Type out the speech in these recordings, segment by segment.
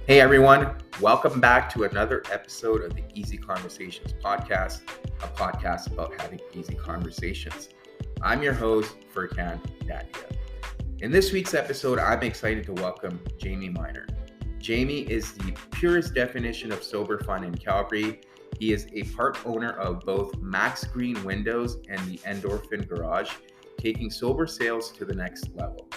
Hey everyone, welcome back to another episode of the Easy Conversations podcast, a podcast about having easy conversations. I'm your host, Furkan Dadia. In this week's episode, I'm excited to welcome Jayme Minor. Jayme is the purest definition of sober fun in Calgary. He is a part owner of both MAXgreen Windows and the Endorphin Garage, taking sober sales to the next level.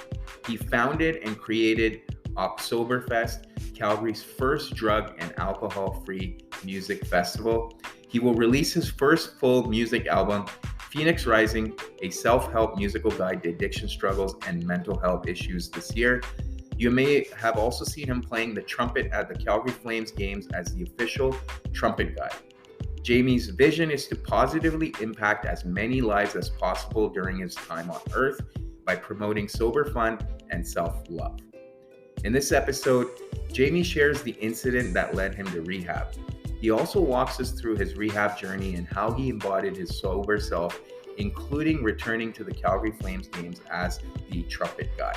He founded and created oktSOBERfest, Calgary's first drug and alcohol-free music festival. He will release his first full music album, Phoenix Rising, a self-help musical guide to addiction struggles and mental health issues this year. You may have also seen him playing the trumpet at the Calgary Flames games as the official Trumpet Guy. Jayme's vision is to positively impact as many lives as possible during his time on Earth by promoting sober fun and self-love. In this episode, Jayme shares the incident that led him to rehab. He also walks us through his rehab journey and how he embodied his sober self, including returning to the Calgary Flames games as the Trumpet Guy.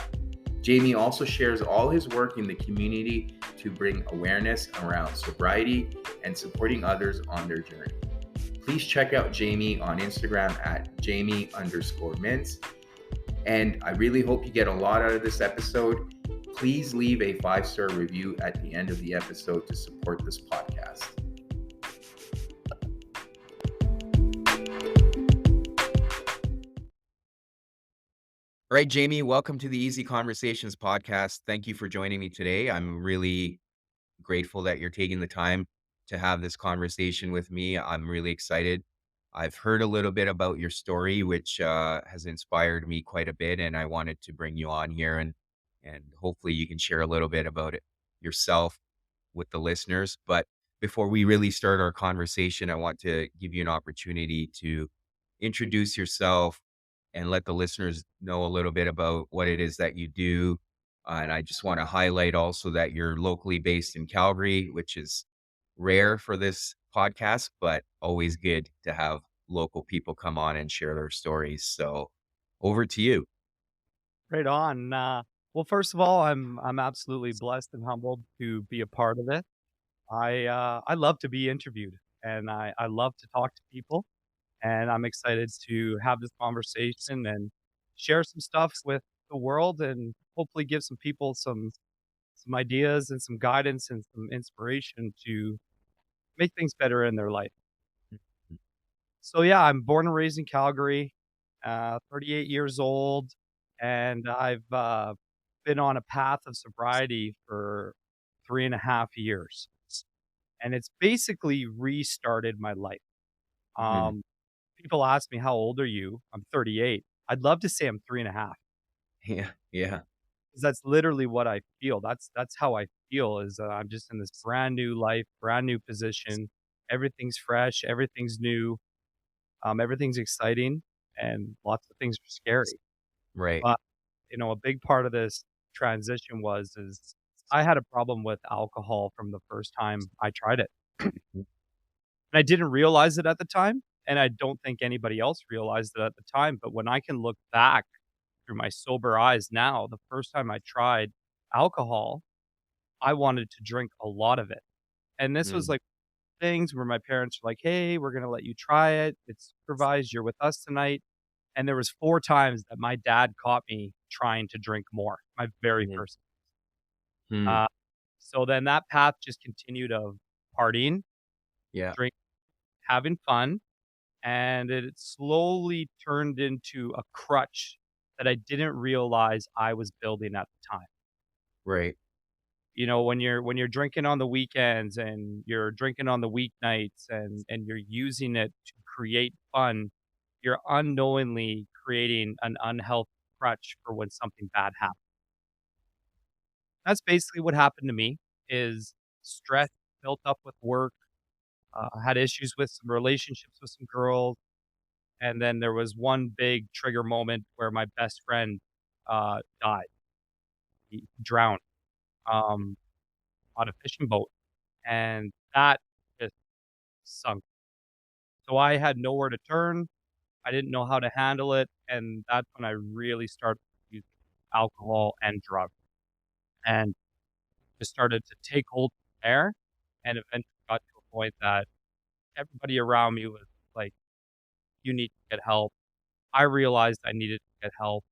Jayme also shares all his work in the community to bring awareness around sobriety and supporting others on their journey. Please check out Jayme on Instagram at Jayme_mints. And I really hope you get a lot out of this episode. Please leave a 5-star review at the end of the episode to support this podcast. All right, Jayme, welcome to the Easy Conversations podcast. Thank you for joining me today. I'm really grateful that you're taking the time to have this conversation with me. I'm really excited. I've heard a little bit about your story, which has inspired me quite a bit, and I wanted to bring you on here and hopefully you can share a little bit about it yourself with the listeners. But before we really start our conversation, I want to give you an opportunity to introduce yourself and let the listeners know a little bit about what it is that you do. And I just want to highlight also that you're locally based in Calgary, which is rare for this podcast, but always good to have local people come on and share their stories. So over to you. Right on. Well, first of all, I'm absolutely blessed and humbled to be a part of it. I love to be interviewed, and I love to talk to people, and I'm excited to have this conversation and share some stuff with the world, and hopefully give some people some ideas and some guidance and some inspiration to make things better in their life. So yeah, I'm born and raised in Calgary, 38 years old, and I've been on a path of sobriety for 3.5 years. And it's basically restarted my life. Mhm. Um, People ask me, how old are you? I'm 38. I'd love to say I'm 3.5 Yeah, yeah, because that's literally what I feel. That's how I feel is I'm just in this brand new life, brand new position. Everything's fresh, everything's new, everything's exciting, and lots of things are scary. right. But, a big part of this transition is I had a problem with alcohol from the first time I tried it. Mm. And I didn't realize it at the time, and I don't think anybody else realized it at the time, but when I can look back through my sober eyes now, the first time I tried alcohol, I wanted to drink a lot of it. And this was Mm. like things where my parents were like, "Hey, we're gonna let you try it. It's supervised. You're with us tonight." And there was 4 times that my dad caught me trying to drink more, my very Mhm. first. Mm. Uh, so then that path just continued of partying, Yeah, drink, having fun, and it slowly turned into a crutch that I didn't realize I was building at the time. right. When you're drinking on the weekends and you're drinking on the weeknights and you're using it to create fun, you're unknowingly creating an unhealthy crutch for when something bad happens. That's basically what happened to me, is stress built up with work, I had issues with some relationships with some girls, and then there was one big trigger moment where my best friend, died. He drowned, um, on a fishing boat, and that just sunk. So I had nowhere to turn, I didn't know how to handle it, and that's when I really started using alcohol and drugs, and just started to take hold from there, and eventually got to a point that everybody around me was like, "You need to get help." I realized I needed to get help,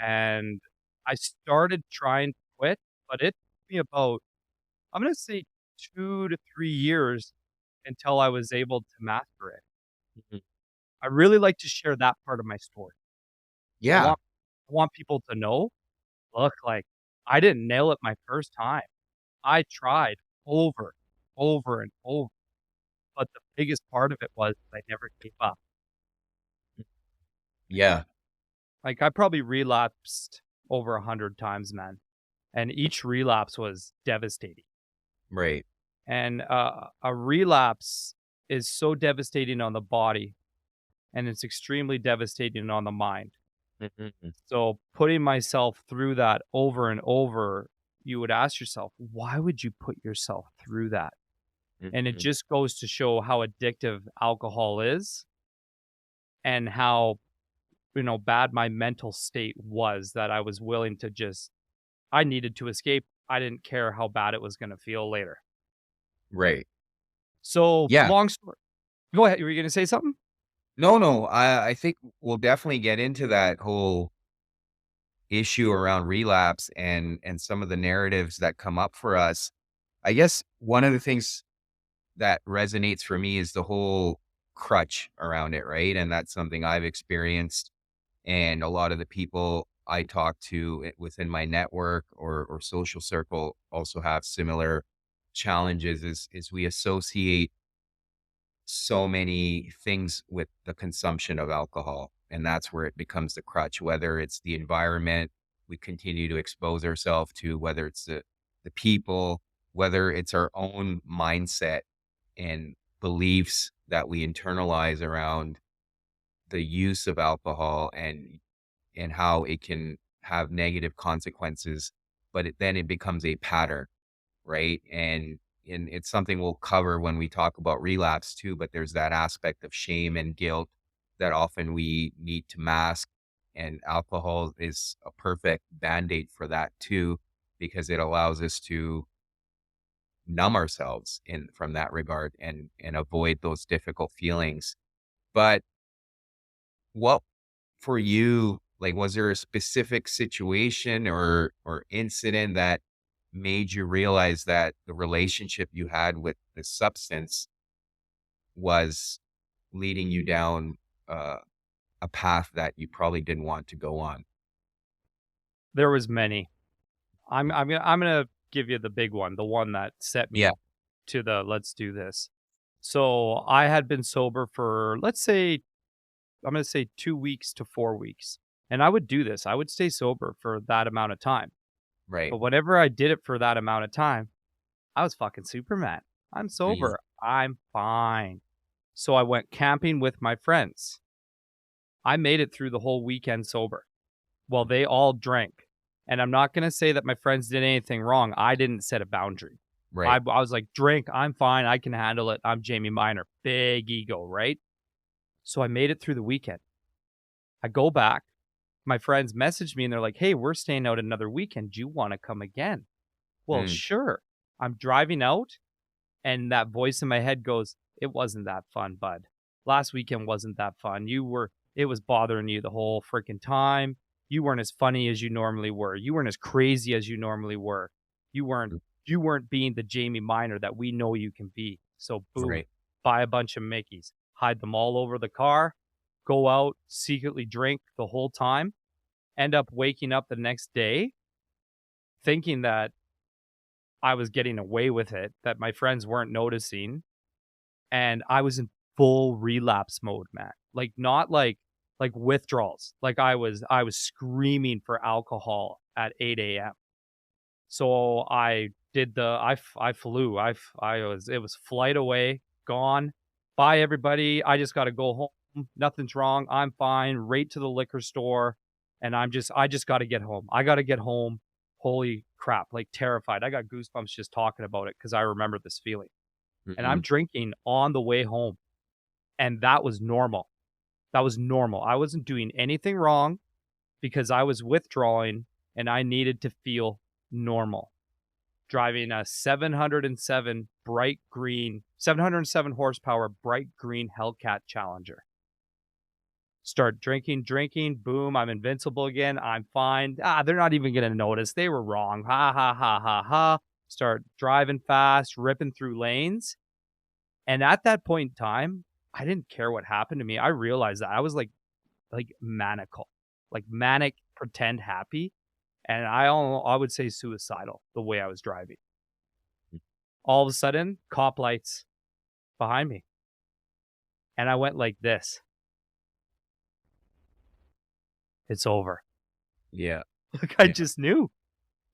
and I started trying to quit, but it took me about, I'm gonna say, 2 to 3 years until I was able to master it. Mhm. I really like to share that part of my story. I Yeah. want I want people to know, look, like, I didn't nail it my first time. I tried over and over, but the biggest part of it was I never gave up. Yeah. Like, I probably relapsed over 100 times, man, and each relapse was devastating. Right. And, a relapse is so devastating on the body, and it's extremely devastating on the mind. Mhm. So, putting myself through that over and over, you would ask yourself, "Why would you put yourself through that?" And it Mhm. just goes to show how addictive alcohol is and how, bad my mental state was, that I was willing to just, I needed to escape. I didn't care how bad it was gonna feel later. Right. So, Yeah. long story, go ahead, you were gonna say something? No, no. I think we'll definitely get into that whole issue around relapse and some of the narratives that come up for us. I guess one of the things that resonates for me is the whole crutch around it, right? And that's something I've experienced, and a lot of the people I talk to within my network or social circle also have similar challenges. Is we associate so many things with the consumption of alcohol, and that's where it becomes the crutch. Whether it's the environment we continue to expose ourselves to, whether it's the people, whether it's our own mindset and beliefs that we internalize around the use of alcohol and how it can have negative consequences, but then it becomes a pattern, right? And it's something we'll cover when we talk about relapse too, but there's that aspect of shame and guilt that often we need to mask. And alcohol is a perfect band-aid for that too, because it allows us to numb ourselves in from that regard and avoid those difficult feelings. But what for you, like, was there a specific situation or incident that made you realize that the relationship you had with the substance was leading you down uh, a path that you probably didn't want to go on? There was many. I'm Mm. I'm gonna I'm gonna give you the big one, the one that set Yeah. me to the "let's do this." So, I had been sober for, let's say, I'm gonna say 2 weeks to 4 weeks, and I would do this. I would stay sober for that amount of time, Right. but whenever I did it for that amount of time, I was fucking Superman. I'm Mm. sober. I'm fine. So, I went camping with my friends. I made it through the whole weekend sober. Well, they all drank. And I'm not gonna say that my friends did anything wrong. I didn't set a boundary. I Right. I was like, "Drink, I'm fine, I can handle it. I'm Jayme Minor." Big ego, right? So I made it through the weekend. I go back, my friends message me and they're like, "Hey, we're staying out another weekend. Do you wanna come again?" Well, Mm. sure. I'm driving out and that voice in my head goes, "It wasn't that fun, bud. Last weekend wasn't that fun. It was bothering you the whole freaking time. You weren't as funny as you normally were. You weren't as crazy as you normally were. You weren't Mm. you weren't being the Jayme Minor that we know you can be." So boom, Right. buy a bunch of Mickeys, hide them all over the car, go out, secretly drink the whole time, end up waking up the next day thinking that I was getting away with it, that my friends weren't noticing, and I was in full relapse mode, man. Like, not like withdrawals. Like, I was screaming for alcohol at 8 AM. So I did the I flew. I was it was flight away, gone. Bye everybody. I just got to go home. Nothing's wrong. I'm fine. Right to the liquor store, and I just got to get home. I got to get home. Holy crap, like terrified. I got goosebumps just talking about it cuz I remember this feeling. And I'm Mhm. drinking on the way home, and that was normal. That was normal. I wasn't doing anything wrong because I was withdrawing and I needed to feel normal. driving a 707 707 horsepower bright green Hellcat Challenger. Start drinking, boom, I'm invincible again, I'm fine. They're not even gonna notice, they were wrong, ha, ha, ha, ha, ha. Start driving fast, ripping through lanes, and at that point in time, I didn't care what happened to me. I realized that I was like manical, like manic, pretend happy, and I would say suicidal the way I was driving. All of a sudden, cop lights behind me, and I went like this. It's over. Yeah. Like I just knew.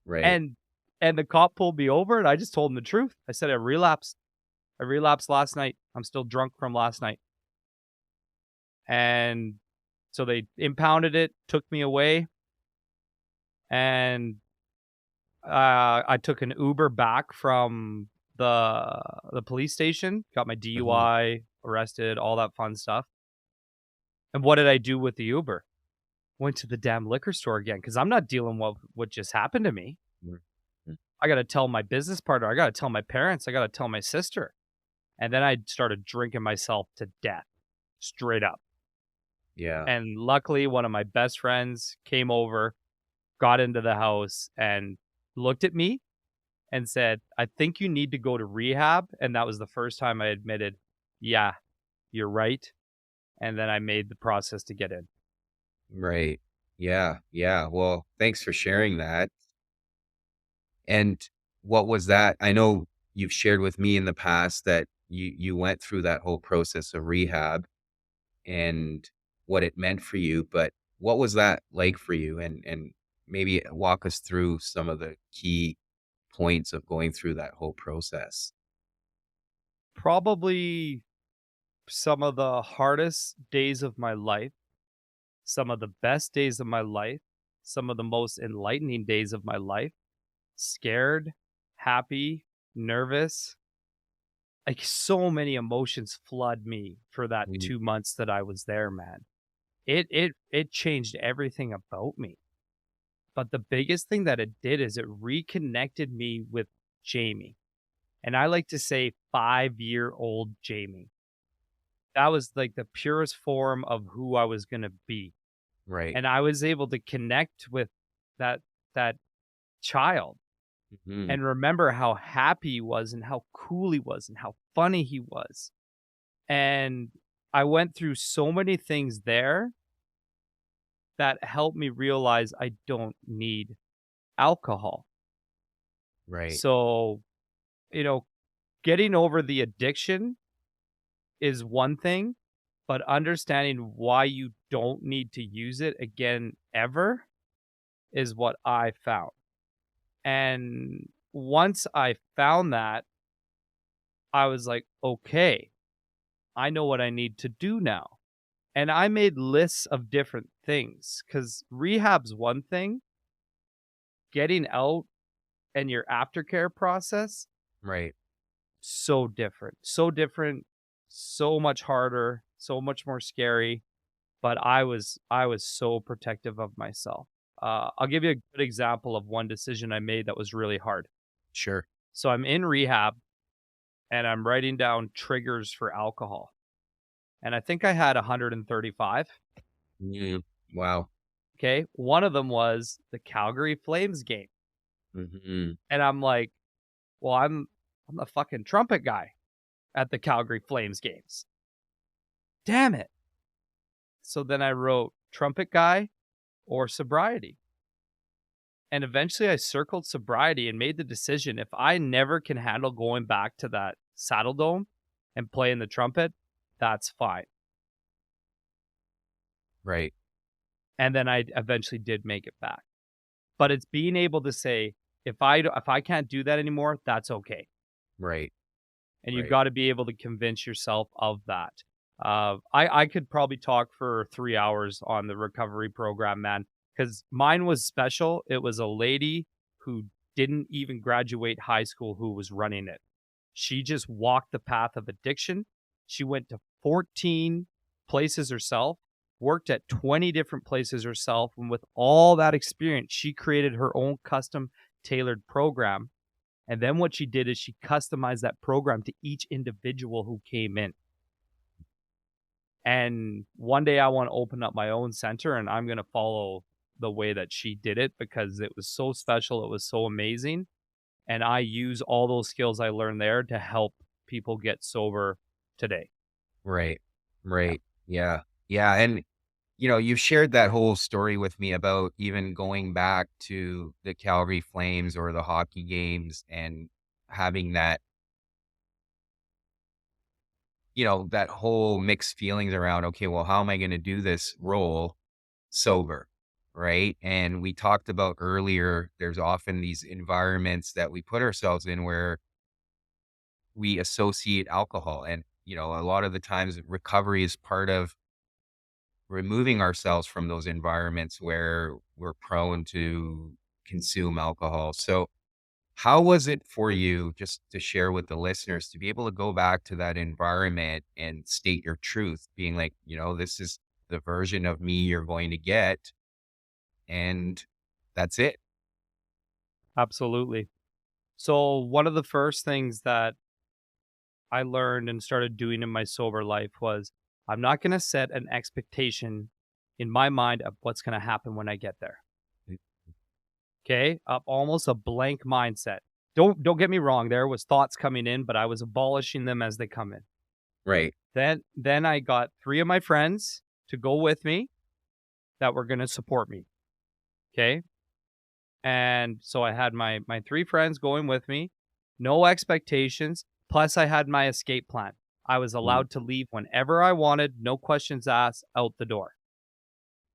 Right. And the cop pulled me over, and I just told him the truth. I said I relapsed. I relapsed last night. I'm still drunk from last night. And so they impounded it, took me away, and I took an Uber back from the police station, got my DUI, arrested, all that fun stuff. And what did I do with the Uber? Went to the damn liquor store again, because I'm not dealing with what just happened to me. I got to tell my business partner. I got to tell my parents. I got to tell my sister. And then I started drinking myself to death, straight up. Yeah. And luckily, one of my best friends came over, got into the house, and looked at me and said, I think you need to go to rehab. And that was the first time I admitted, yeah, you're right. And then I made the process to get in. Right. Yeah. Yeah. Well, thanks for sharing that. And what was that? I know you've shared with me in the past that you went through that whole process of rehab and what it meant for you, but what was that like for you? And maybe walk us through some of the key points of going through that whole process. Probably some of the hardest days of my life, some of the best days of my life, some of the most enlightening days of my life. Scared, happy, nervous. Like so many emotions flood me for that 2 months that I was there, man. It changed everything about me. But the biggest thing that it did is it reconnected me with Jayme. And I like to say 5-year-old Jayme. That was like the purest form of who I was going to be. Right. And I was able to connect with that child and remember how happy he was and how cool he was and how funny he was. And I went through so many things there that helped me realize I don't need alcohol. Right. So, getting over the addiction is one thing, but understanding why you don't need to use it again ever is what I found. And once I found that, I was like, okay, I know what I need to do now. And I made lists of different things because rehab's one thing, getting out and your aftercare process, Right. so different, so much harder, so much more scary. But I was so protective of myself. I'll give you a good example of one decision I made that was really hard. Sure. So I'm in rehab and I'm writing down triggers for alcohol. And I think I had 135. Wow. Okay. One of them was the Calgary Flames game. And I'm like, well, I'm the fucking trumpet guy at the Calgary Flames games. Damn it. So then I wrote Trumpet Guy or Sobriety. And eventually I circled Sobriety and made the decision, if I never can handle going back to that Saddle Dome and playing the trumpet, that's fine. Right. And then I eventually did make it back. But it's being able to say, if I can't do that anymore, that's okay. Right. And you've got to be able to convince yourself of that. I could probably talk for 3 hours on the recovery program, man, because mine was special. It was a lady who didn't even graduate high school who was running it. She just walked the path of addiction. She went to 14 places herself, worked at 20 different places herself. And with all that experience, she created her own custom tailored program. And then what she did is she customized that program to each individual who came in. And one day I want to open up my own center, and I'm going to follow the way that she did it because it was so special. It was so amazing. And I use all those skills I learned there to help people get sober today. Right. Right. Yeah. Yeah. And, you've shared that whole story with me about even going back to the Calgary Flames or the hockey games and having that, that whole mixed feelings around, okay, well, how am I going to do this role sober? Right. And we talked about earlier, there's often these environments that we put ourselves in where we associate alcohol. And, a lot of the times recovery is part of removing ourselves from those environments where we're prone to consume alcohol. So, how was it for you, just to share with the listeners, to be able to go back to that environment and state your truth, being like, this is the version of me you're going to get, and that's it? Absolutely. So one of the first things that I learned and started doing in my sober life was I'm not going to set an expectation in my mind of what's going to happen when I get there. Okay? Almost a blank mindset. Don't get me wrong, there was thoughts coming in, but I was abolishing them as they come in. Right. Then I got 3 of my friends to go with me that were going to support me. Okay? And so I had my 3 friends going with me, no expectations, plus I had my escape plan. I was allowed to leave whenever I wanted, no questions asked, out the door.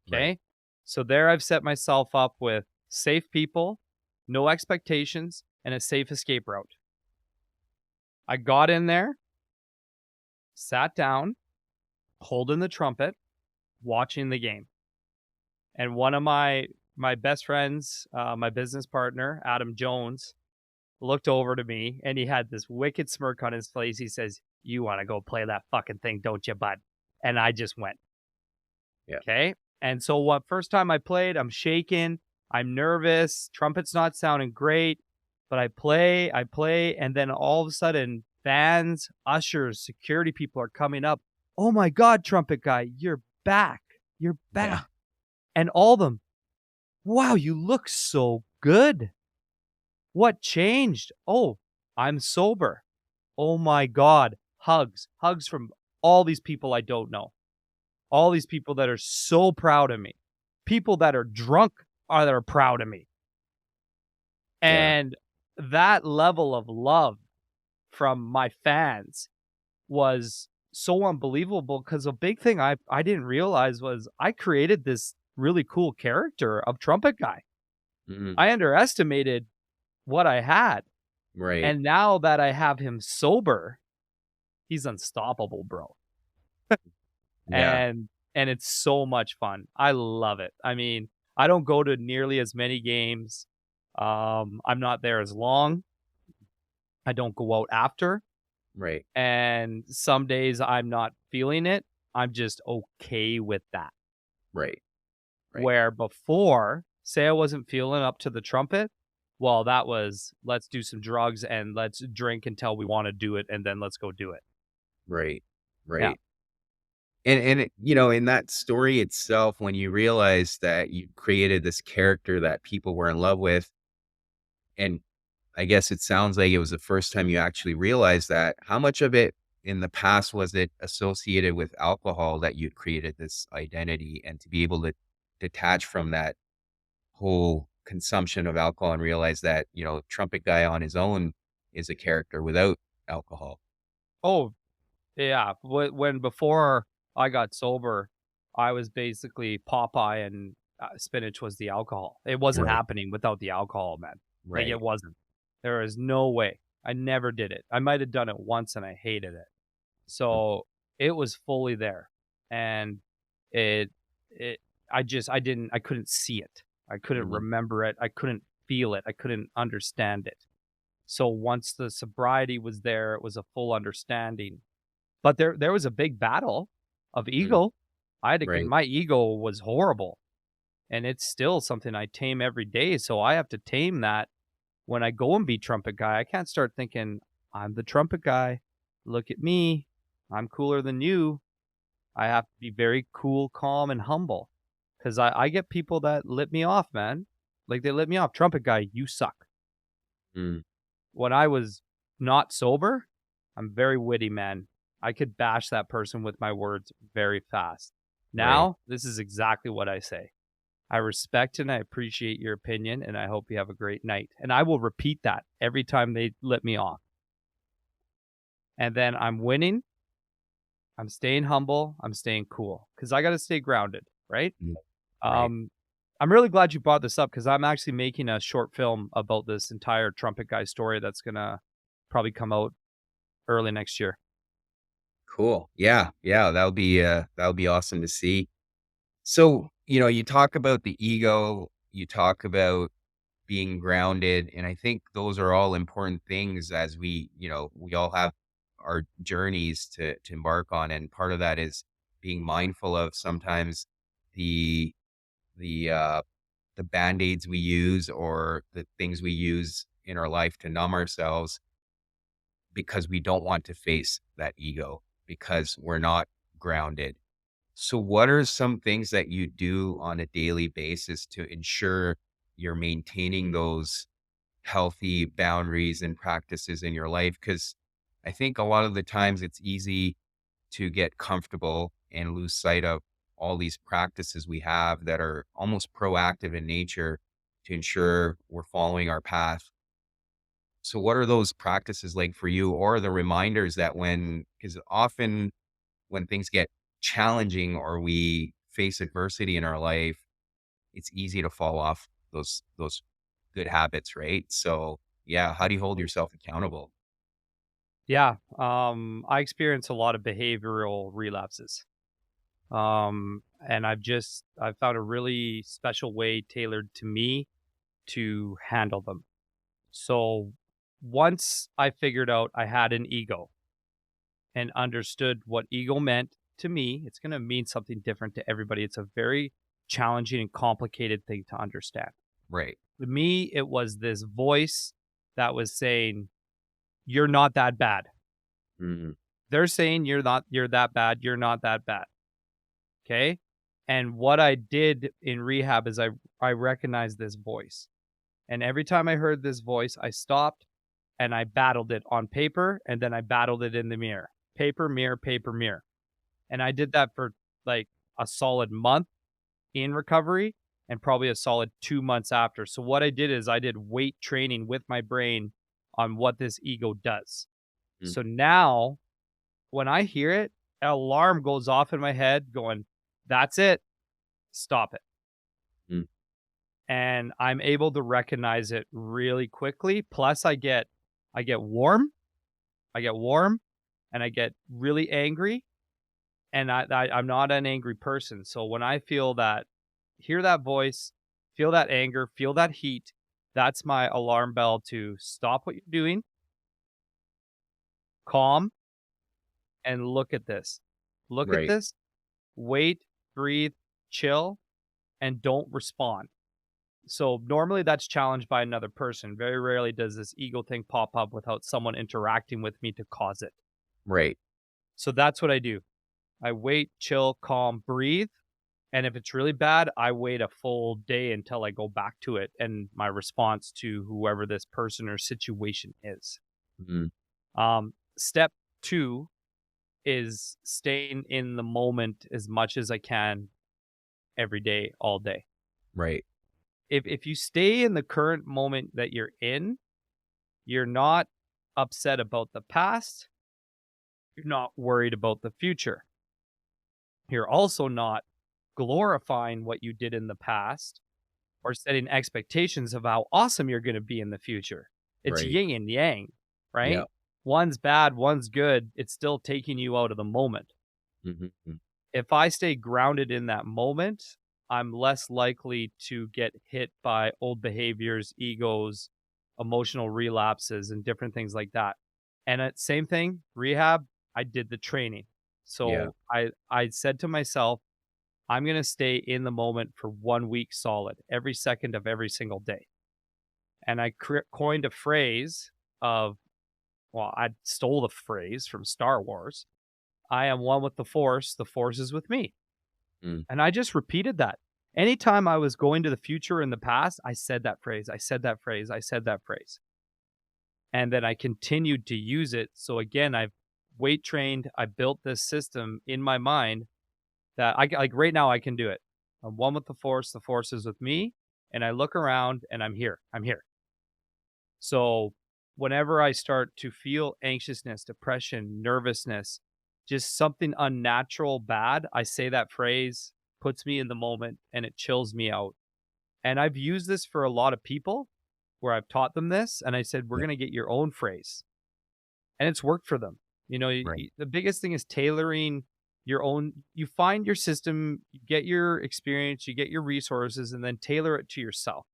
Okay? Right. So there I've set myself up with safe people, no expectations, and a safe escape route. I got in there, sat down, holding the trumpet, watching the game. And one of my best friends, my business partner, Adam Jones, looked over to me and he had this wicked smirk on his face. He says, "You want to go play that fucking thing, don't you, bud?" And I just went. Yeah. Okay. And so what first time I played, I'm shaking, I'm nervous, trumpet's not sounding great, but I play, and then all of a sudden, fans, ushers, security people are coming up. "Oh my God, Trumpet Guy, you're back. You're back." Yeah. And all of them, "Wow, you look so good. What changed?" "Oh, I'm sober." "Oh my God." Hugs from all these people I don't know. All these people that are so proud of me. People that are drunk that are proud of me. Yeah. And that level of love from my fans was so unbelievable because a big thing I didn't realize was I created this really cool character of Trumpet Guy. Mhm. I underestimated what I had. Right. And now that I have him sober, he's unstoppable, bro. Yeah. And it's so much fun. I love it. I mean, I don't go to nearly as many games. I'm not there as long. I don't go out after. Right. And some days I'm not feeling it. I'm just okay with that. Right. Right. Where before, say I wasn't feeling up to the trumpet, well, that was let's do some drugs and let's drink until we want to do it, and then let's go do it. Right. Yeah. Right. And it, in that story itself, when you realize that you created this character that people were in love with, and I guess it sounds like it was the first time you actually realized that, how much of it in the past was it associated with alcohol that you'd created this identity, and to be able to detach from that whole consumption of alcohol and realize that, Trumpet Guy on his own is a character without alcohol? Oh, yeah. When before I got sober, I was basically Popeye and spinach was the alcohol. It wasn't Right. happening without the alcohol, man. Like it Right. wasn't. There is no way. I never did it. I might have done it once and I hated it. So it was fully there. And it it I couldn't see it. I couldn't Mhm. remember it. I couldn't feel it. I couldn't understand it. So once the sobriety was there, it was a full understanding. But there was a big battle of Mm. ego. I had to Right. my ego was horrible, and it's still something I tame every day, so I have to tame that when I go and be Trumpet Guy, I can't start thinking, I'm the Trumpet Guy. Look at me. I'm cooler than you. I have to be very cool, calm, and humble. Because I get people that lip me off, man. Like, they lip me off. Trumpet Guy, you suck. Mm. When I was not sober, I'm very witty, man. I could bash that person with my words very fast. Right. Now, this is exactly what I say. I respect and I appreciate your opinion, and I hope you have a great night. And I will repeat that every time they let me off. And then I'm winning. I'm staying humble. I'm staying cool because I got to stay grounded, right? Mm. Right. I'm really glad you brought this up because I'm actually making a short film about this entire Trumpet Guy story that's going to probably come out early next year. Cool. Yeah. Yeah. That'll be awesome to see. So, you talk about the ego, you talk about being grounded, and I think those are all important things as we all have our journeys to embark on. And part of that is being mindful of sometimes the the uh the band-aids we use or the things we use in our life to numb ourselves because we don't want to face that ego because we're not grounded. So what are some things that you do on a daily basis to ensure you're maintaining those healthy boundaries and practices in your life? Because I think a lot of the times it's easy to get comfortable and lose sight of all these practices we have that are almost proactive in nature to ensure we're following our path. So what are those practices like for you, or the reminders that because often when things get challenging or we face adversity in our life, it's easy to fall off those good habits, right? So yeah, how do you hold yourself accountable? Yeah. I experience a lot of behavioral relapses. And I've found a really special way tailored to me to handle them. So once I figured out I had an ego and understood what ego meant to me, it's going to mean something different to everybody. It's a very challenging and complicated thing to understand. Right. To me, it was this voice that was saying, you're not that bad. Mhm. They're saying you're that bad. You're not that bad. Okay. And what I did in rehab is I recognized this voice. And every time I heard this voice, I stopped and I battled it on paper and then I battled it in the mirror. Paper, mirror, paper, mirror. And I did that for like a solid month in recovery and probably a solid 2 months after. So what I did is I did weight training with my brain on what this ego does. Mm. So now when I hear it, an alarm goes off in my head going, that's it. Stop it. Mm. And I'm able to recognize it really quickly. Plus I get warm. I get warm and I get really angry. And I'm not an angry person. So when I feel that, hear that voice, feel that anger, feel that heat, that's my alarm bell to stop what you're doing, calm, and look at this. Look at Right. this, wait, breathe, chill, and don't respond. So normally that's challenged by another person. Very rarely does this ego thing pop up without someone interacting with me to cause it. Right. So that's what I do. I wait, chill, calm, breathe. And if it's really bad, I wait a full day until I go back to it and my response to whoever this person or situation is. Mhm. Step two is staying in the moment as much as I can every day, all day. Right. If you stay in the current moment that you're in, you're not upset about the past. You're not worried about the future. You're also not glorifying what you did in the past or setting expectations of how awesome you're going to be in the future. It's Right. yin and yang, Yeah. right? One's bad, one's good. It's still taking you out of the moment. Mhm. Mm. If I stay grounded in that moment, I'm less likely to get hit by old behaviors, egos, emotional relapses, and different things like that. And same thing, rehab, I did the training. Yeah. So I said to myself, I'm going to stay in the moment for 1 week solid, every second of every single day. and I coined a phrase of, well, I stole the phrase from Star Wars. I am one with the Force is with me. Mm. And I just repeated that. Anytime I was going to the future in the past, I said that phrase. I said that phrase. I said that phrase. And then I continued to use it. So again, I've weight trained. I built this system in my mind that I like right now I can do it. I'm one with the Force is with me, and I look around and I'm here. I'm here. So whenever I start to feel anxiousness, depression, nervousness, just something unnatural bad, I say that phrase, puts me in the moment, and it chills me out. And I've used this for a lot of people where I've taught them this, and I said, we're Yeah. going to get your own phrase. And it's worked for them. You know, Right. the biggest thing is tailoring your own. You find your system, you get your experience, you get your resources, and then tailor it to yourself.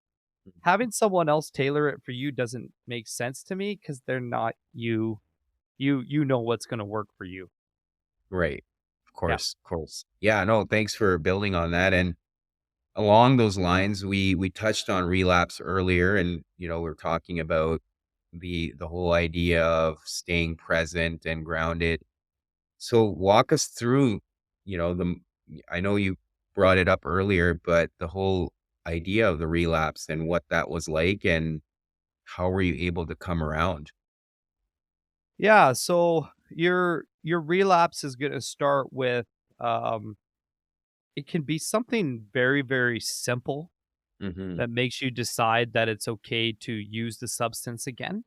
Having someone else tailor it for you doesn't make sense to me because they're not you. You know what's going to work for you. Right. Of Yeah. course. Of course. Yeah. No, thanks for building on that. And along those lines, we touched on relapse earlier, and we're talking about the whole idea of staying present and grounded. So walk us through, the I know you brought it up earlier, but the whole idea of the relapse and what that was like, and how were you able to come around? Yeah. So your relapse is going to start with um it can be something very, very simple Hmm. that makes you decide that it's okay to use the substance again,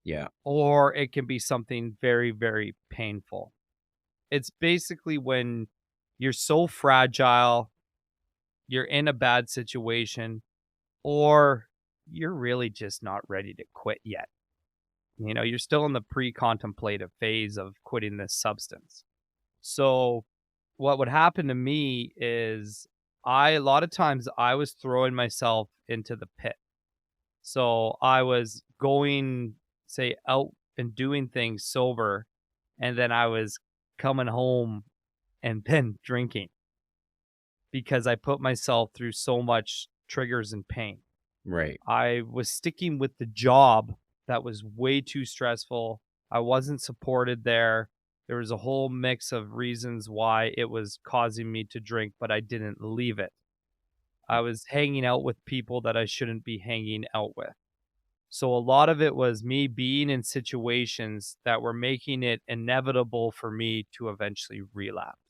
Yeah. or it can be something very, very painful. It's basically when you're so fragile, you're in a bad situation, or you're really just not ready to quit yet. You know, you're still in the pre-contemplative phase of quitting this substance. So what would happen to me is a lot of times I was throwing myself into the pit. So I was going, say, out and doing things sober, and then I was coming home and then drinking because I put myself through so much triggers and pain. Right. I was sticking with the job that was way too stressful. I wasn't supported there. There was a whole mix of reasons why it was causing me to drink, but I didn't leave it. I was hanging out with people that I shouldn't be hanging out with. So a lot of it was me being in situations that were making it inevitable for me to eventually relapse.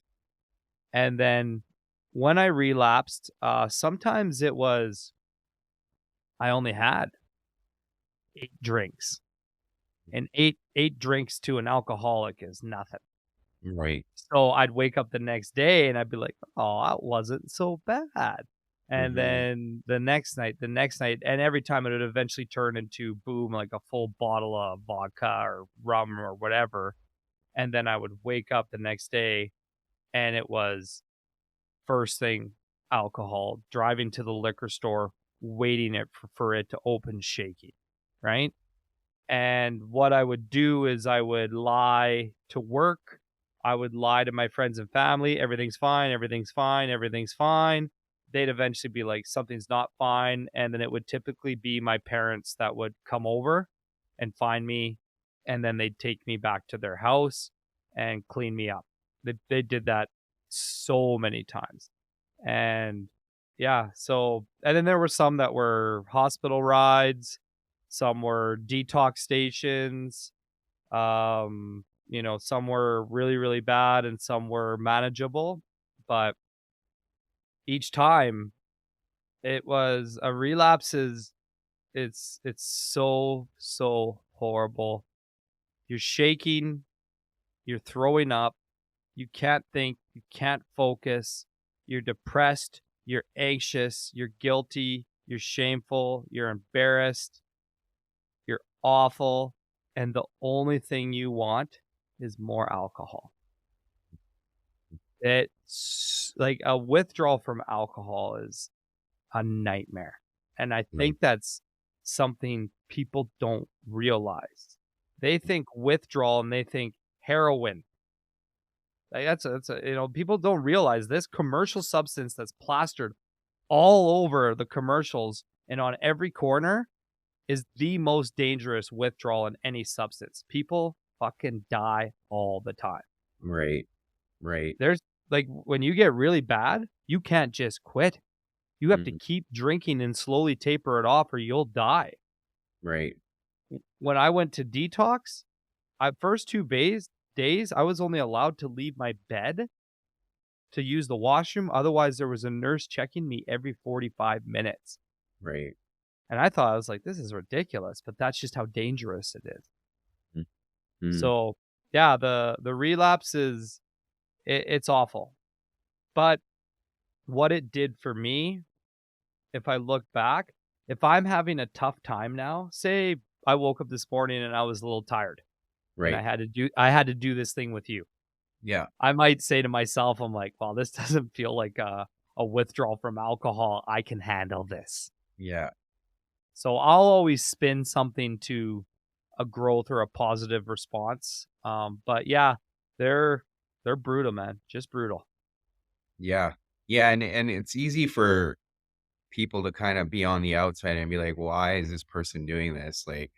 And then when I relapsed, sometimes it was I only had 8 drinks, and eight drinks to an alcoholic is nothing. Right. So I'd wake up the next day and I'd be like, "Oh, that wasn't so bad." And Hmm. then the next night, and every time it would eventually turn into boom, like a full bottle of vodka or rum or whatever. And then I would wake up the next day and it was first thing alcohol, driving to the liquor store, waiting for it to open shaking, right? And what I would do is I would lie to work. I would lie to my friends and family. Everything's fine. Everything's fine. Everything's fine. They'd eventually be like, something's not fine. And then it would typically be my parents that would come over and find me. And then they'd take me back to their house and clean me up. They did that so many times. And yeah, so, and then there were some that were hospital rides, some were detox stations, some were really, really bad and some were manageable. But each time it was a relapse is it's so, so horrible. You're shaking, you're throwing up, you can't think, you can't focus, you're depressed, you're anxious, you're guilty, you're shameful, you're embarrassed, you're awful, and the only thing you want is more alcohol. It's like a withdrawal from alcohol is a nightmare. And I Right. think that's something people don't realize. They think withdrawal and they think heroin. Like people don't realize this commercial substance that's plastered all over the commercials and on every corner is the most dangerous withdrawal in any substance. People fucking die all the time. Right. Right. There's like when you get really bad, you can't just quit. You have to Mhm. keep drinking and slowly taper it off or you'll die. Right. When I went to detox, first 2 days, I was only allowed to leave my bed to use the washroom. Otherwise, there was a nurse checking me every 45 minutes. Right. And I thought, I was like, this is ridiculous, but that's just how dangerous it is. Mm-hmm. So yeah, the relapse is it's awful. But what it did for me, if I look back, if I'm having a tough time now, say I woke up this morning and I was a little tired and Right. I had to do this thing with you. Yeah. I might say to myself, I'm like, well, this doesn't feel like a withdrawal from alcohol. I can handle this. Yeah. So I'll always spin something to a growth or a positive response. But yeah, they're brutal, man. Just brutal. Yeah. Yeah. And it's easy for people to kind of be on the outside and be like, why is this person doing this? Like,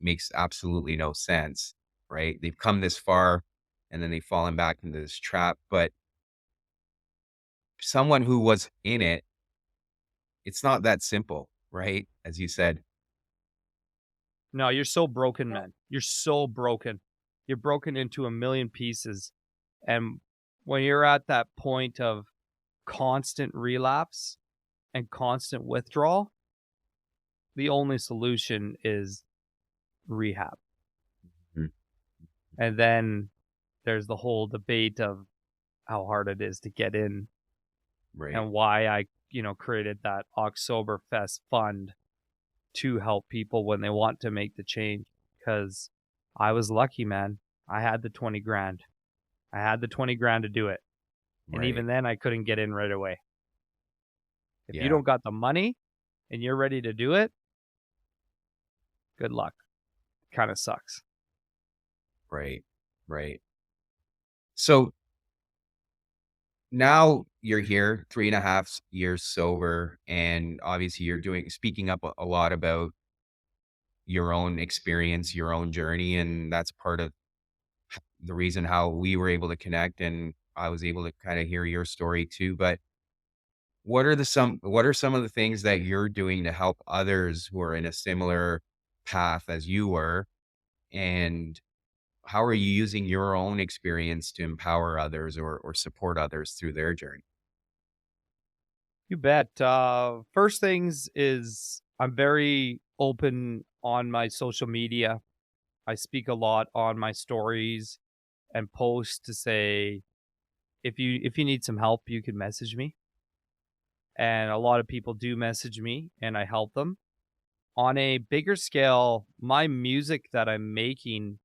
makes absolutely no sense. Right. They've come this far and then they've fallen back into this trap. But someone who was in it, it's not that simple, right? As you said. No, you're so broken, man. You're so broken. You're broken into a million pieces. And when you're at that point of constant relapse and constant withdrawal, the only solution is rehab. Mhm. And then there's the whole debate of how hard it is to get in Right. and why I, created that oktSOBERfest fund to help people when they want to make the change. Because I was lucky, man. I had the 20 grand. I had the 20 grand to do it. And Right. even then I couldn't get in right away. If you Yeah. don't got the money and you're ready to do it, good luck. Kind of sucks. Right. Right. So now you're here 3.5 years sober, and obviously you're speaking up a lot about your own experience, your own journey, and that's part of the reason how we were able to connect, and I was able to kind of hear your story too. But what are some of the things that you're doing to help others who are in a similar path as you were, and how are you using your own experience to empower others or support others through their journey? You bet. First things is I'm very open on my social media. I speak a lot on my stories and post to say if you need some help, you can message me. And a lot of people do message me and I help them. On a bigger scale, my music that I'm making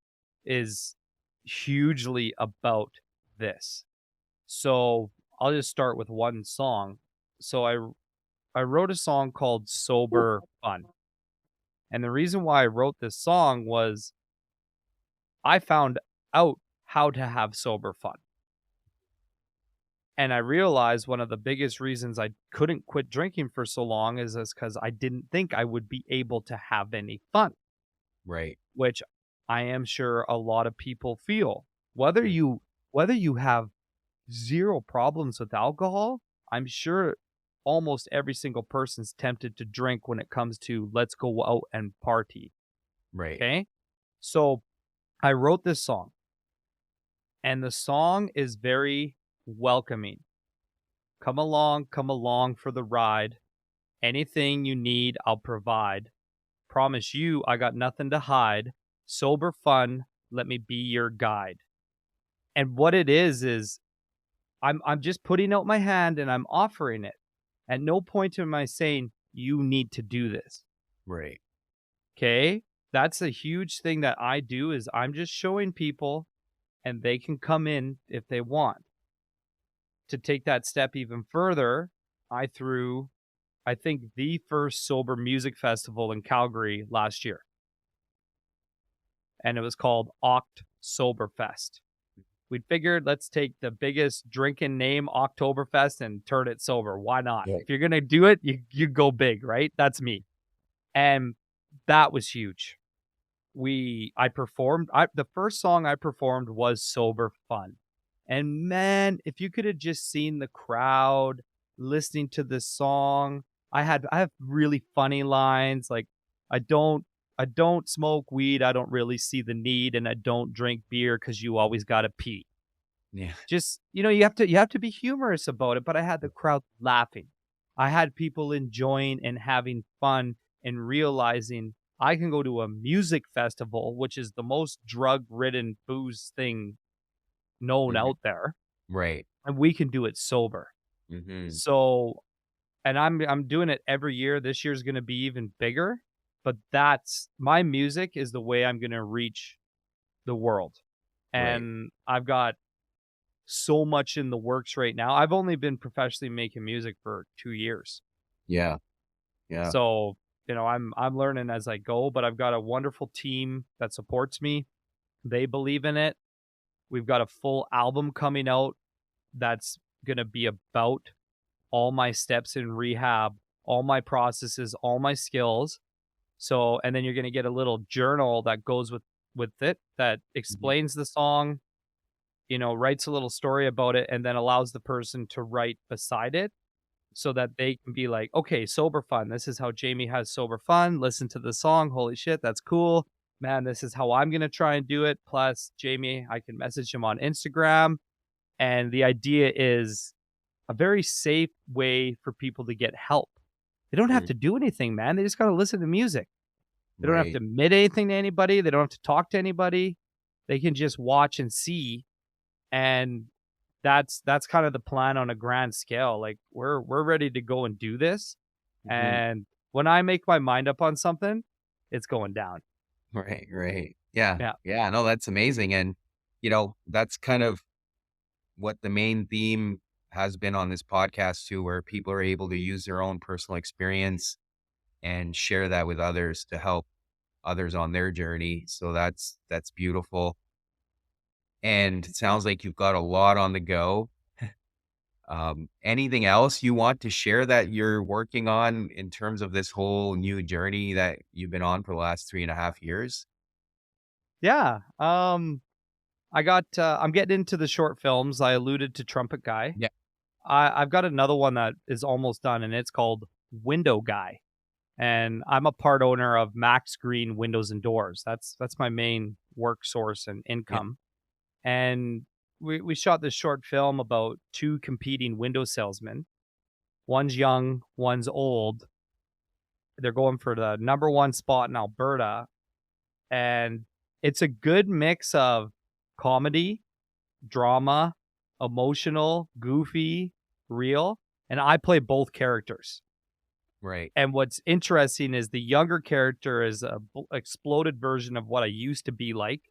is hugely about this. So I'll just start with one song. So I wrote a song called Sober Fun. And the reason why I wrote this song was I found out how to have sober fun. And I realized one of the biggest reasons I couldn't quit drinking for so long is because I didn't think I would be able to have any fun, Right. which I am sure a lot of people feel. Whether Mm. you have zero problems with alcohol, I'm sure almost every single person's tempted to drink when it comes to let's go out and party. Right. Okay? So I wrote this song, and the song is very welcoming. Come along for the ride. Anything you need, I'll provide. Promise you, I got nothing to hide. Sober fun, let me be your guide. And what it is I'm just putting out my hand and I'm offering it. At no point am I saying you need to do this. Right. Okay? That's a huge thing that I do is I'm just showing people and they can come in if they want. To take that step even further, I threw I think the first sober music festival in Calgary last year. And it was called oktSOBERfest. We figured let's take the biggest drinking name, Oktoberfest, and turn it sober. Why not? Yeah. If you're gonna do it, you go big, right? That's me. And that was huge. The first song I performed was Sober Fun. And man, if you could have just seen the crowd listening to this song, I have really funny lines like I don't I don't smoke weed, I don't really see the need, and I don't drink beer cuz you always got to pee. Yeah. Just, you have to be humorous about it, but I had the crowd laughing. I had people enjoying and having fun and realizing I can go to a music festival, which is the most drug-ridden booze thing known Mhm. out there, Right. and we can do it sober. Mhm. So, and I'm doing it every year. This year's gonna be even bigger, but that's my music is the way I'm gonna reach the world. Right. And I've got so much in the works right now. I've only been professionally making music for 2 years. Yeah. Yeah. So, I'm learning as I go, but I've got a wonderful team that supports me. They believe in it. We've got a full album coming out that's going to be about all my steps in rehab, all my processes, all my skills. So, and then you're going to get a little journal that goes with it that Mhm. explains the song, writes a little story about it and then allows the person to write beside it so that they can be like, okay, sober fun. This is how Jayme has sober fun. Listen to the song. Holy shit, that's cool. Man, this is how I'm going to try and do it. Plus, Jayme, I can message him on Instagram. And the idea is a very safe way for people to get help. They don't have Mm. to do anything, man. They just got to listen to music. They don't have to Right. admit anything to anybody. They don't have to talk to anybody. They can just watch and see. And that's kind of the plan on a grand scale. Like we're ready to go and do this. Mhm. And when I make my mind up on something, it's going down. Right. Right. Yeah. Yeah. Yeah. No, that's amazing. And, that's kind of what the main theme has been on this podcast too, where people are able to use their own personal experience and share that with others to help others on their journey. So that's beautiful. And it sounds like you've got a lot on the go. Anything else you want to share that you're working on in terms of this whole new journey that you've been on for the last 3.5 years? Yeah. I'm getting into the short films. I alluded to Trumpet Guy. Yeah. I've got another one that is almost done and it's called Window Guy. And I'm a part owner of MAXgreen Windows and Doors. That's my main work source and Yeah. income. And we shot this short film about two competing window salesmen. One's young, one's old. They're going for the number one spot in Alberta. And it's a good mix of comedy, drama, emotional, goofy, real. And I play both characters. Right. And what's interesting is the younger character is a exploded version of what I used to be like,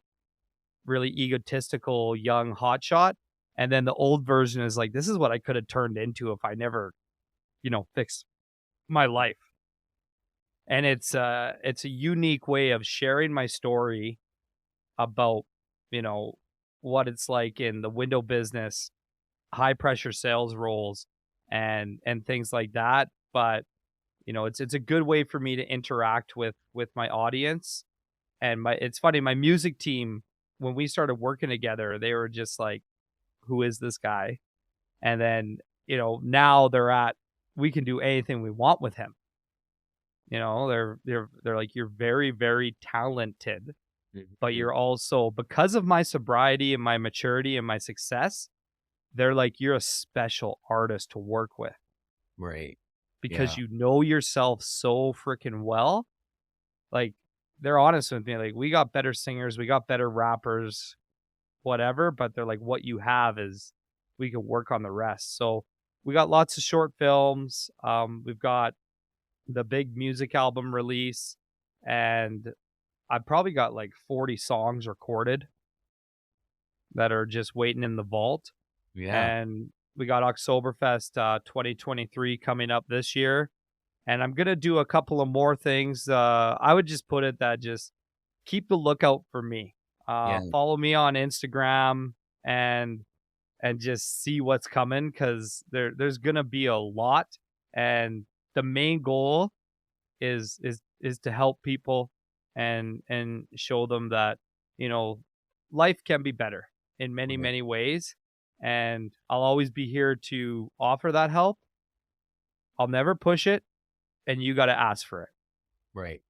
really egotistical young hotshot. And then the old version is like, this is what I could have turned into if I never, fixed my life. And it's a unique way of sharing my story about, you know, what it's like in the window business, high pressure sales roles and things like that. But, it's a good way for me to interact with my audience. And it's funny, my music team, when we started working together, they were just like, who is this guy? And then, now we can do anything we want with him. They're like, you're very, very talented, but Mhm. you're also, because of my sobriety and my maturity and my success, they're like, you're a special artist to work with Right. because Yeah. you know yourself so freaking well. Like, they're honest with me. Like, we got better singers, we got better rappers, whatever, but they're like, what you have is we can work on the rest. So we got lots of short films. We've got the big music album release, and I've probably got like 40 songs recorded that are just waiting in the vault. Yeah. And we got oktSOBERfest 2023 coming up this year. And I'm gonna do a couple of more things. I would just put it that just keep the lookout for me. Yeah. Follow me on Instagram and just see what's coming because there's gonna be a lot. And the main goal is is to help people and show them that, life can be better in many, Right. many ways. And I'll always be here to offer that help. I'll never push it, and you got to ask for it. Right.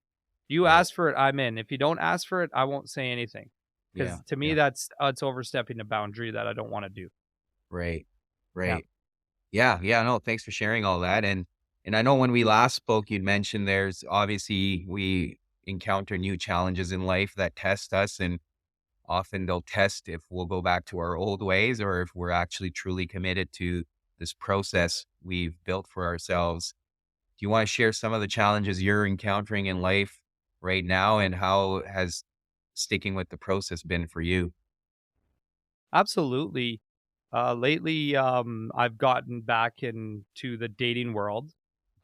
You Right. ask for it, I'm in. If you don't ask for it, I won't say anything. Yeah. Because to me, Yeah. that's it's overstepping a boundary that I don't want to do. Right. Yeah. Right. Yeah. Yeah. No, thanks for sharing all that. And I know when we last spoke, you'd mentioned there's obviously we encounter new challenges in life that test us, and often they'll test if we'll go back to our old ways or if we're actually truly committed to this process we've built for ourselves. Do you want to share some of the challenges you're encountering in life right now, and how has sticking with the process been for you? Absolutely. Lately, I've gotten back into the dating world.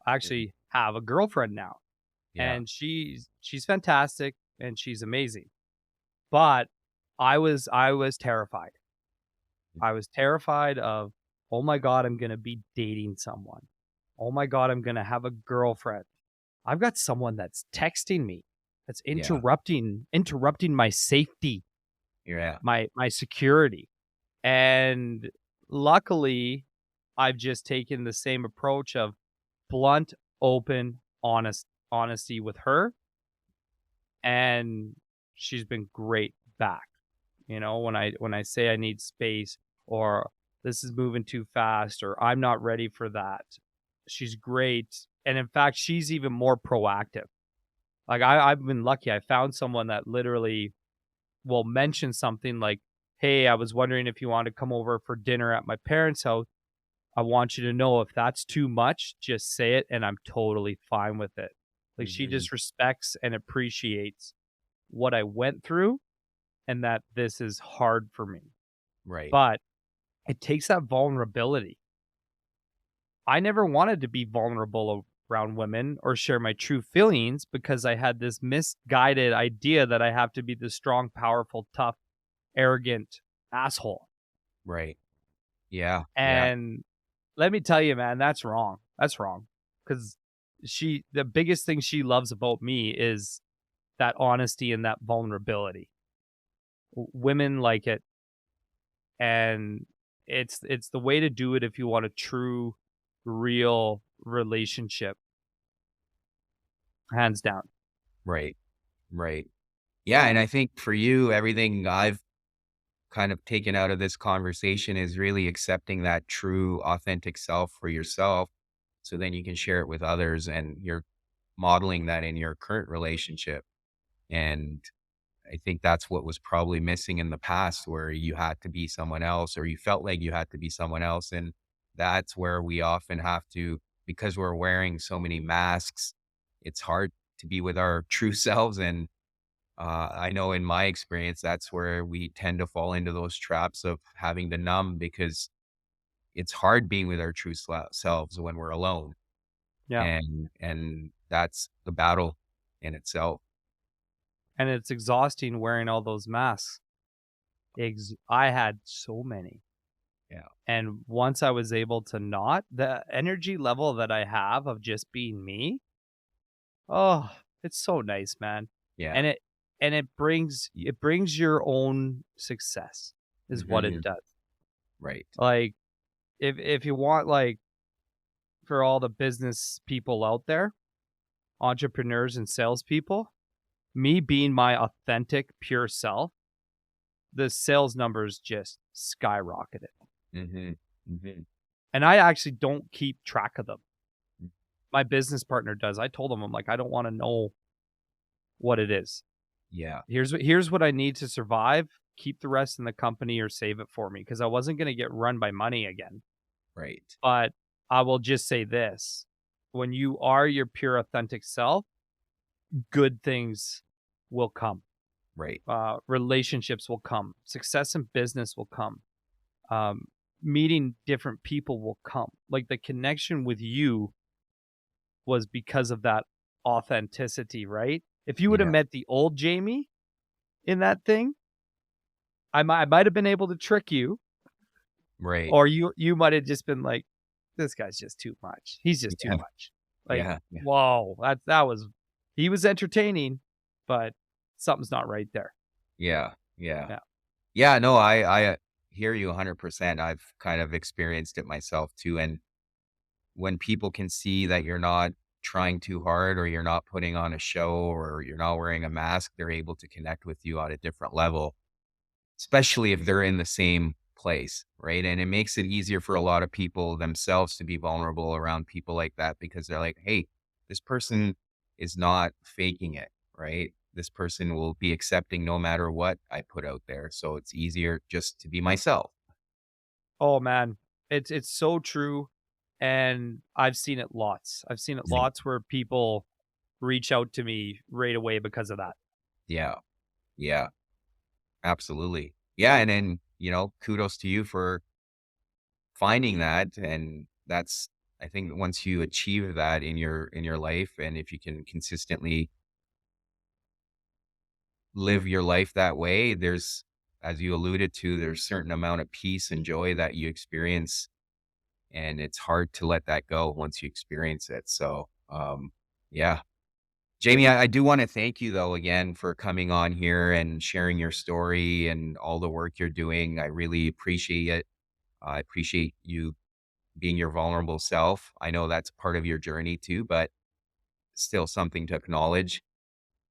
I Mhm. actually have a girlfriend now, Yeah. and she's fantastic and she's amazing. But I was terrified. I was terrified of, oh my God, I'm gonna be dating someone. Oh my God, I'm gonna have a girlfriend. I've got someone that's texting me, that's Yeah. interrupting my safety, Yeah. my security. And luckily, I've just taken the same approach of blunt, open, honesty with her, and she's been great back. When I say I need space, or this is moving too fast, or I'm not ready for that, she's great. And in fact, she's even more proactive. Like I've been lucky. I found someone that literally will mention something like, "Hey, I was wondering if you want to come over for dinner at my parents' house. I want you to know if that's too much, just say it and I'm totally fine with it." Like she Hmm. just respects and appreciates what I went through and that this is hard for me. Right. But it takes that vulnerability. I never wanted to be vulnerable around women or share my true feelings because I had this misguided idea that I have to be this strong, powerful, tough, arrogant asshole. Right. Yeah. Yeah. And let me tell you, man, that's wrong. That's wrong. Because the biggest thing she loves about me is that honesty and that vulnerability. Women like it. And it's the way to do it if you want a true, real relationship, hands down. Right. Right. Yeah. And I think for you, everything I've kind of taken out of this conversation is really accepting that true, authentic self for yourself. So then you can share it with others, and you're modeling that in your current relationship. And I think that's what was probably missing in the past, where you had to be someone else, or you felt like you had to be someone else. And that's where we often have to, because we're wearing so many masks, it's hard to be with our true selves. And I know in my experience, that's where we tend to fall into those traps of having to numb, because it's hard being with our true selves when we're alone. Yeah. And that's the battle in itself. And it's exhausting wearing all those masks. I had so many. Yeah. And once I was able to not, the energy level that I have of just being me, oh, it's so nice, man. Yeah. And it brings your own success is what it Hmm. does. Right. Like if you want, like, for all the business people out there, entrepreneurs and salespeople, me being my authentic, pure self, the sales numbers just skyrocketed. Hmm. Hmm. And I actually don't keep track of them. My business partner does. I told him, I'm like, I don't want to know what it is. Yeah. Here's what I need to survive. Keep the rest in the company or save it for me, because I wasn't going to get run by money again. Right. But I will just say this: when you are your pure, authentic self, good things will come. Right. Relationships will come. Success in business will come. Um, Meeting different people will come. Like, the connection with you was because of that authenticity, right? If you would have Yeah. met the old Jayme in that thing, I might have been able to trick you, Right. or you might have just been like, this guy's just too much. He's just too Yeah. much. Like, Yeah. Yeah. whoa, that was He was entertaining, but something's not right there. Yeah. Yeah. Yeah. Yeah. No, I hear you 100%. I've kind of experienced it myself too. And when people can see that you're not trying too hard or you're not putting on a show or you're not wearing a mask, they're able to connect with you on a different level, especially if they're in the same place, right? And it makes it easier for a lot of people themselves to be vulnerable around people like that because they're like, hey, this person is not faking it, right? This person will be accepting no matter what I put out there. So it's easier just to be myself. Oh man, it's so true, and I've seen it lots. I've seen it Mhm. lots where people reach out to me right away because of that. Yeah. Yeah. Absolutely. Yeah. And then, kudos to you for finding that. And that's, I think once you achieve that in your life, and if you can consistently live your life that way, there's, as you alluded to, there's a certain amount of peace and joy that you experience. And it's hard to let that go once you experience it. So, yeah. Jayme, I do want to thank you though again for coming on here and sharing your story and all the work you're doing. I really appreciate it. I appreciate you being your vulnerable self. I know that's part of your journey too, but still something to acknowledge.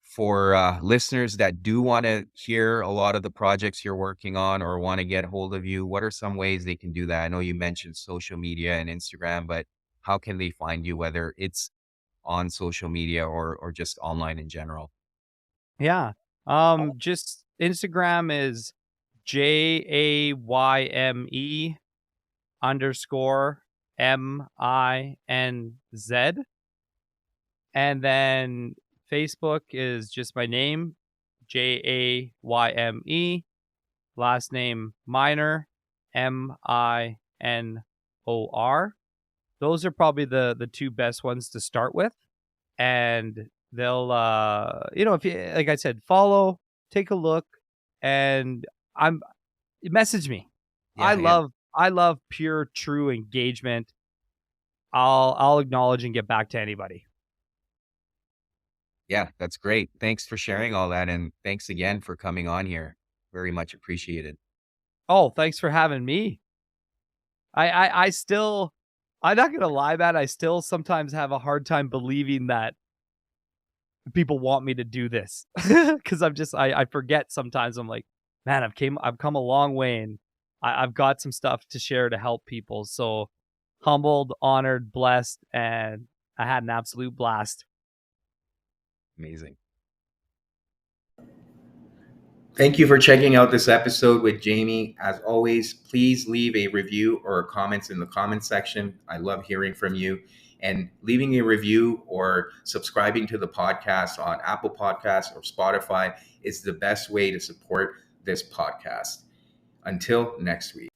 For listeners that do want to hear a lot of the projects you're working on or want to get hold of you, what are some ways they can do that? I know you mentioned social media and Instagram, but how can they find you, whether it's on social media or just online in general? Yeah. Just Instagram is JAYME underscore MINZ. And then Facebook is just my name, JAYME, last name Minor, MINOR. Those are probably the two best ones to start with. And they'll if you, like I said, follow, take a look, and I'm message me. I Yeah, yeah. love I love pure true engagement. I'll acknowledge and get back to anybody. Yeah, that's great. Thanks for sharing all that. And thanks again for coming on here. Very much appreciated. Oh, thanks for having me. I still, I'm not gonna lie, man, I still sometimes have a hard time believing that people want me to do this. Cause I forget sometimes. I'm like, man, I've come a long way, and I've got some stuff to share to help people. So humbled, honored, blessed, and I had an absolute blast. Amazing. Thank you for checking out this episode with Jayme. As always, please leave a review or comments in the comment section. I love hearing from you. And leaving a review or subscribing to the podcast on Apple Podcasts or Spotify is the best way to support this podcast. Until next week.